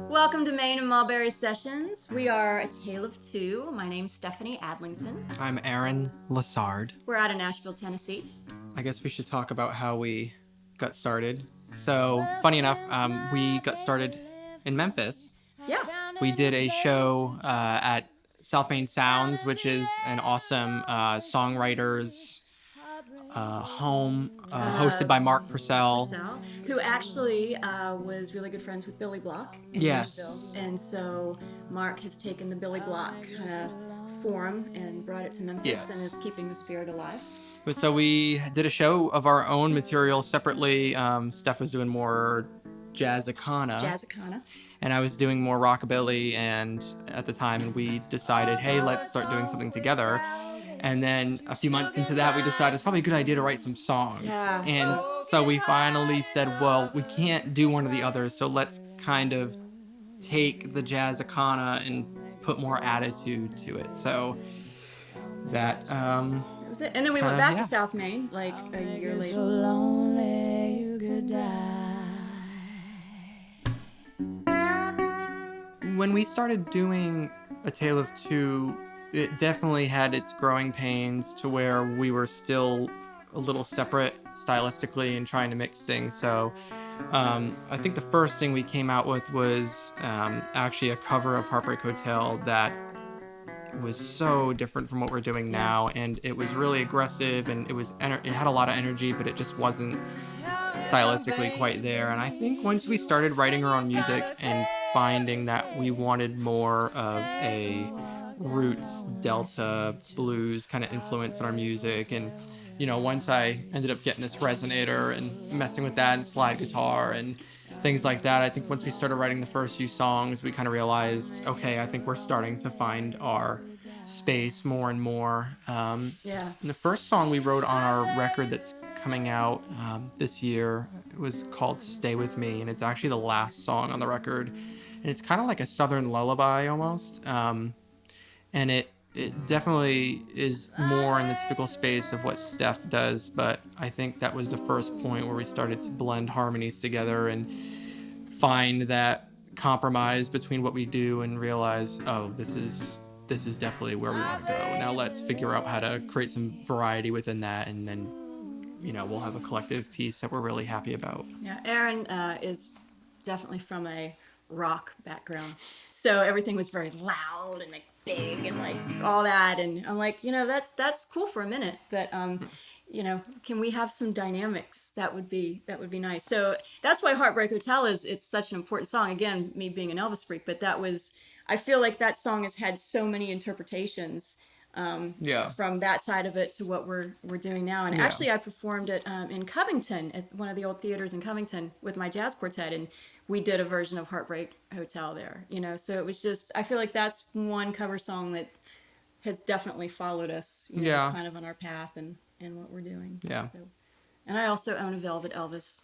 Welcome to Maine and Mulberry Sessions. We are a tale of two. My name's Stephanie Adlington. I'm Aaron Lassard. We're out of Nashville, Tennessee. I guess we should talk about how we got started. So, funny enough, we got started in Memphis. Yeah. We did a show at South Main Sounds, which is an awesome songwriters home hosted by Mark Purcell. Who actually was really good friends with Billy Block in Yes. Nashville. And so Mark has taken the Billy Block kind of form and brought it to Memphis and is keeping the spirit alive. But so we did a show of our own material separately. Steph was doing more JAZZICAna. And I was doing more rockabilly and at the time, and we decided, hey, let's start doing something together. And then a few months into that, we decided it's probably a good idea to write some songs. Yeah. And so we finally said, well, we can't do one or the other, so let's kind of take the JAZZICAna and put more attitude to it. So that was it. And then we went back to South Maine like a year later. So lonely you could die. When we started doing A Tale of Two, it definitely had its growing pains to where we were still a little separate stylistically and trying to mix things. So I think the first thing we came out with was actually a cover of Heartbreak Hotel that was so different from what we're doing now, and it was really aggressive, and it had a lot of energy, but it just wasn't stylistically quite there. And I think once we started writing our own music and finding that we wanted more of a roots Delta blues kind of influence in our music, and once I ended up getting this resonator and messing with that and slide guitar and things like that, I think once we started writing the first few songs, we kind of realized, okay, I think we're starting to find our space more and more. And the first song we wrote on our record that's coming out this year was called Stay With Me, and it's actually the last song on the record, and it's kind of like a southern lullaby almost. And it definitely is more in the typical space of what Steph does, but I think that was the first point where we started to blend harmonies together and find that compromise between what we do and realize, oh, this is definitely where we want to go. Now let's figure out how to create some variety within that, and then we'll have a collective piece that we're really happy about. Yeah, Aaron is definitely from a rock background, so everything was very loud and like big and like all that, and I'm like, that's cool for a minute, but can we have some dynamics? That would be nice. So that's why Heartbreak Hotel it's such an important song. Again, me being an Elvis freak, but I feel like that song has had so many interpretations from that side of it to what we're doing now. And actually I performed it in Covington at one of the old theaters in Covington with my jazz quartet, and we did a version of Heartbreak Hotel there, so it was just, I feel like that's one cover song that has definitely followed us, kind of on our path and what we're doing. Yeah. So, and I also own a Velvet Elvis.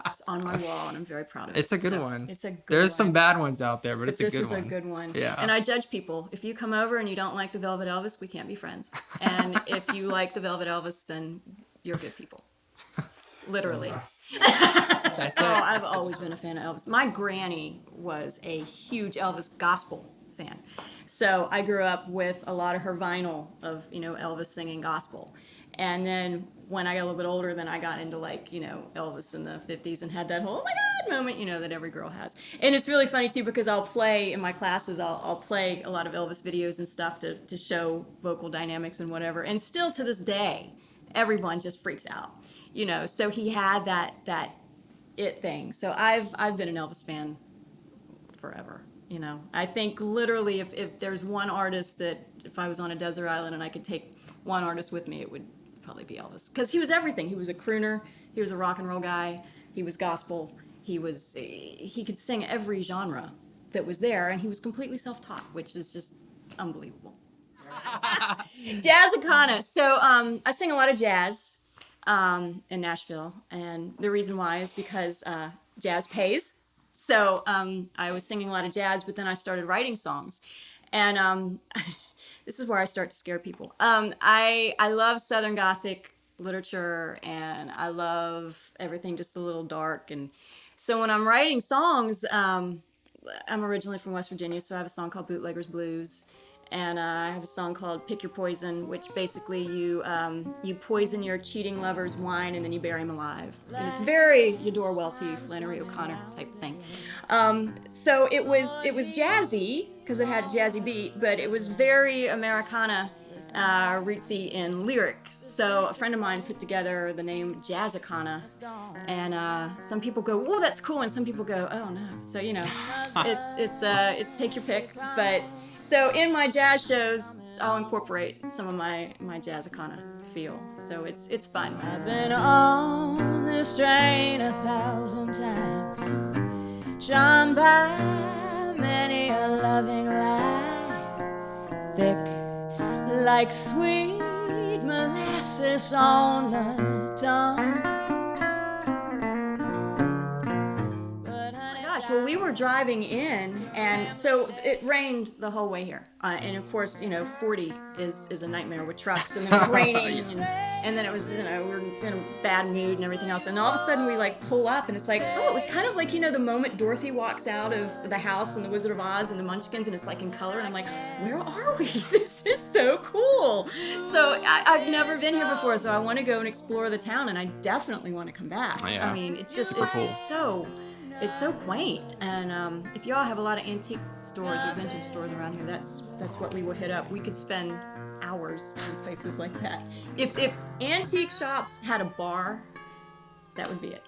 It's on my wall, and I'm very proud of it. It's a good one. It's a good There's one. some bad ones out there, but it's a good one. This is a good one. Yeah. And I judge people. If you come over and you don't like the Velvet Elvis, we can't be friends. And if you like the Velvet Elvis, then you're good people. Literally. That's it. I've always been a fan of Elvis. My granny was a huge Elvis gospel fan. So I grew up with a lot of her vinyl of, Elvis singing gospel. And then when I got a little bit older, then I got into like, Elvis in the 50s and had that whole, oh my God moment, that every girl has. And it's really funny too, because I'll play in my classes, I'll play a lot of Elvis videos and stuff to show vocal dynamics and whatever. And still to this day, everyone just freaks out, so he had that it thing. So I've been an Elvis fan forever. I think literally if there's one artist that if I was on a desert island and I could take one artist with me, it would probably be Elvis, because he was everything. He was a crooner, he was a rock and roll guy, he was gospel, he could sing every genre that was there, and he was completely self-taught, which is just unbelievable. JAZZICANA. So I sing a lot of jazz in Nashville, and the reason why is because jazz pays. So I was singing a lot of jazz, but then I started writing songs, and this is where I start to scare people. I love Southern Gothic literature, and I love everything just a little dark, and So when I'm writing songs, I'm originally from West Virginia, so I have a song called Bootlegger's Blues. And I have a song called Pick Your Poison, which basically you poison your cheating lover's wine and then you bury him alive. And it's very Eudora Welty, Flannery O'Connor type thing. So it was jazzy because it had a jazzy beat, but it was very Americana, rootsy in lyrics. So a friend of mine put together the name JAZZICANA, and some people go, "Oh, that's cool," and some people go, "Oh no." So it's take your pick, but. So in my jazz shows, I'll incorporate some of my JAZZICANA feel. So it's fun. I've been on this train 1,000 times, shone by many a loving light, thick like sweet molasses on the tongue. Well, we were driving in, and so it rained the whole way here. And of course, 40 is a nightmare with trucks, and then it was raining, and then it was, we're in a bad mood and everything else. And all of a sudden, we pull up, and it's like, oh, it was kind of like the moment Dorothy walks out of the house in The Wizard of Oz and the Munchkins, and it's in color, and I'm like, where are we? This is so cool. So I've never been here before, so I want to go and explore the town, and I definitely want to come back. Yeah. I mean, it's just Super cool. It's so quaint, and if y'all have a lot of antique stores or vintage stores around here, that's what we will hit up. We could spend hours in places like that. If antique shops had a bar, that would be it.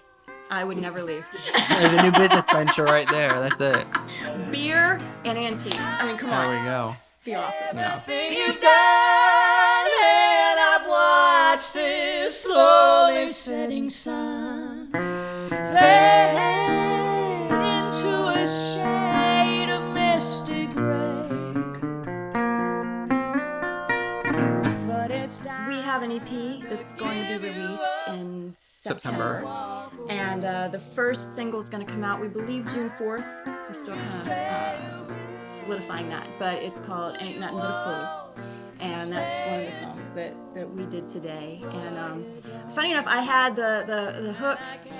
I would never leave. There's a new business venture right there. That's it. Beer and antiques. I mean, come on. There we go. Be awesome. Yeah. Everything you've done, and I've watched this slowly setting sun fade into a shade of misty gray. But it's down. We have an EP that's going to be released in September. And the first single is going to come out, we believe, June 4th. We're still kind of solidifying that. But it's called Ain't Nothing But a Fool. And that's one of the songs that we did today. And funny enough, I had the hook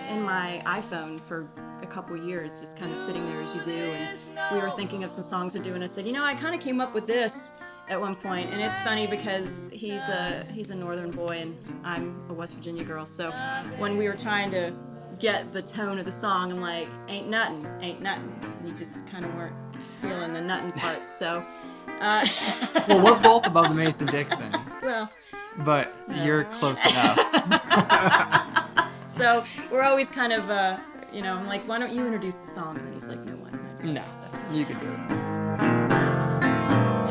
in my iPhone for a couple years, just kind of sitting there as you do. And we were thinking of some songs to do, and I said, I kind of came up with this at one point. And it's funny because he's a northern boy and I'm a West Virginia girl. So when we were trying to get the tone of the song, I'm like, ain't nothing. And you just kind of weren't feeling the nuttin' part. So. Well, we're both above the Mason-Dixon. Well. But you're close enough. So we're always kind of, I'm like, why don't you introduce the song? And then he's like, no, why don't I do it? No, So. you can do it.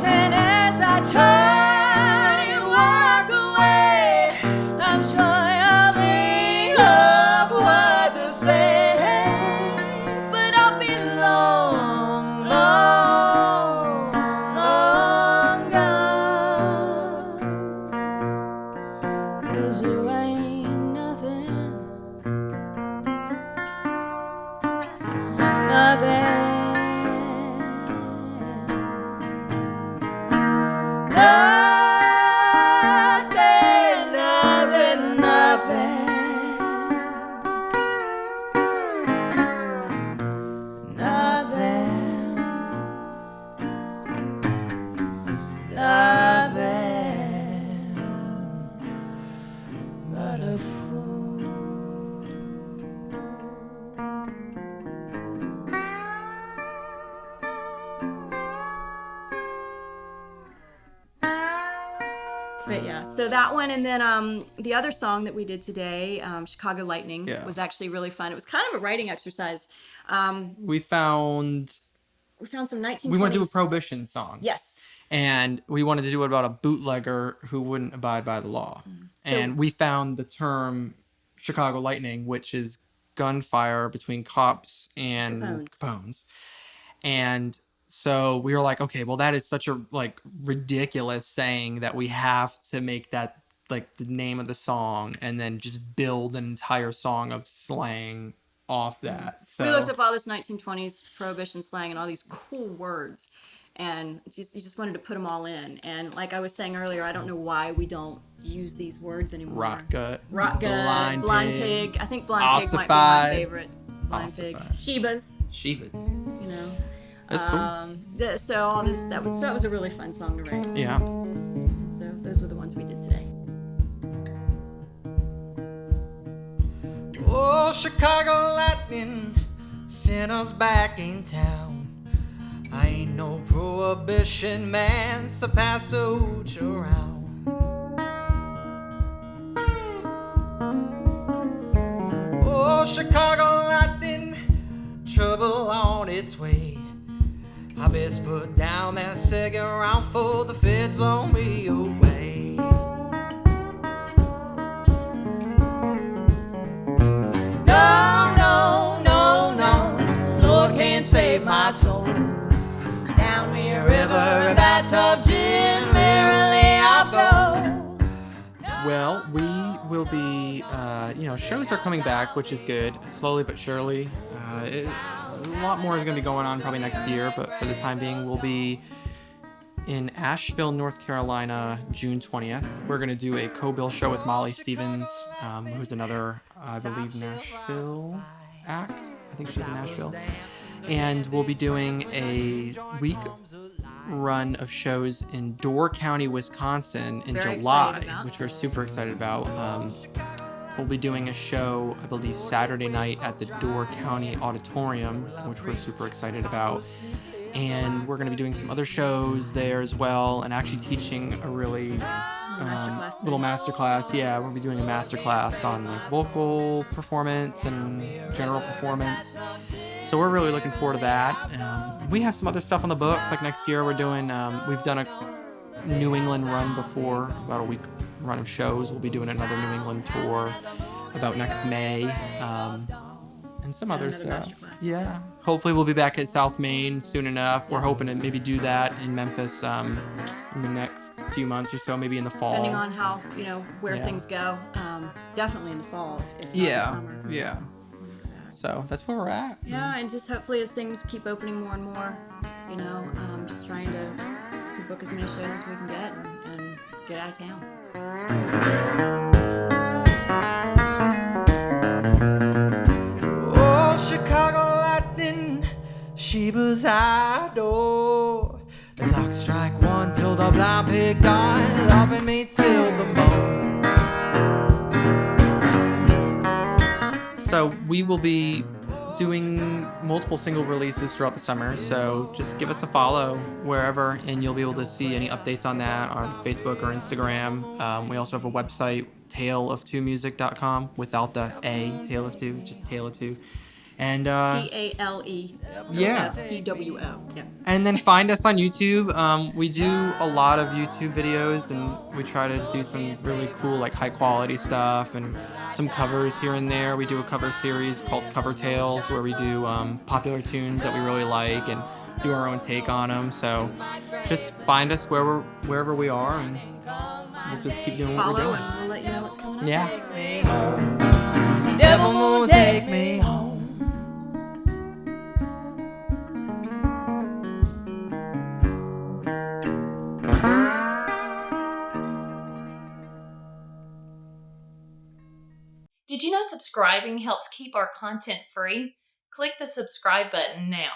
And as I turn and walk away, I'm sure I'll think of what to say. But I'll be long, long, long gone. 'Cause you ain't nothing, nothing. But yeah, so that one, and then the other song that we did today, Chicago Lightning, was actually really fun. It was kind of a writing exercise. We found some 1920s. We want to do a Prohibition song. Yes. And we wanted to do it about a bootlegger who wouldn't abide by the law. And we found the term Chicago Lightning, which is gunfire between cops and Capones. And so we were like, okay, well, that is such a ridiculous saying that we have to make that the name of the song and then just build an entire song of slang off that. So we looked up all this 1920s Prohibition slang and all these cool words, and you just wanted to put them all in. And like I was saying earlier, I don't know why we don't use these words anymore. Rock gut, blind pig. I think blind pig might be my ossified. favorite. Blind Pig, Ossified. Shebas, you know. That's cool. So all this that was a really fun song to write. Yeah. So those were the ones we did today. Oh, Chicago lightning sent us back in town. I ain't no prohibition man, so pass the hooch around. Oh, Chicago lightning, trouble on its way. I best put down that second round for the feds blow me away. No, no, no, no, Lord can't save my soul. Down the river, in bathtub gin, merrily I'll go. Well, we will be, shows are coming back, which is good, slowly but surely. A lot more is going to be going on probably next year, but for the time being, we'll be in Asheville, North Carolina, June 20th. We're going to do a co-bill show with Molly Stevens, who's another, I believe, Nashville act. I think she's in Nashville. And we'll be doing a week run of shows in Door County, Wisconsin in Very July, excited about. which we're super excited about. We'll be doing a show, I believe, Saturday night at the Door County Auditorium, which we're super excited about. And we're going to be doing some other shows there as well, and actually teaching a really little masterclass. Yeah, we'll be doing a masterclass on like vocal performance and general performance. So we're really looking forward to that. We have some other stuff on the books. Like next year, we're doing. We've done a New England run before, about a week run of shows. We'll be doing another New England tour about next May, and some other another stuff. masterclass. Yeah. Hopefully we'll be back at South Main soon enough. We're hoping to maybe do that in Memphis in the next few months or so, maybe in the fall. Depending on how where Yeah. things go, definitely in the fall. If not the Yeah. summer. Yeah. So that's where we're at. Yeah, and just hopefully as things keep opening more and more, just trying to book as many shows as we can get and get out of town. Oh, Chicago lightning, Sheba's idol. The clock strike one till the blind pig died, loving me till the morn. So we will be doing multiple single releases throughout the summer, so just give us a follow wherever and you'll be able to see any updates on that on Facebook or Instagram. We also have a website, taleoftwomusic.com, without the A, Tale of Two, it's just Tale of Two. And TALE. yeah. TWO. Yeah. And then find us on YouTube. We do a lot of YouTube videos, and we try to do some really cool, like high quality stuff, and some covers here and there. We do a cover series called Cover Tales, where we do popular tunes that we really like and do our own take on them. So just find us wherever we are, and we'll just keep doing what we're Follow doing. and we'll let you know what's coming up. Yeah. Devil moon, take me home. Did you know subscribing helps keep our content free? Click the subscribe button now.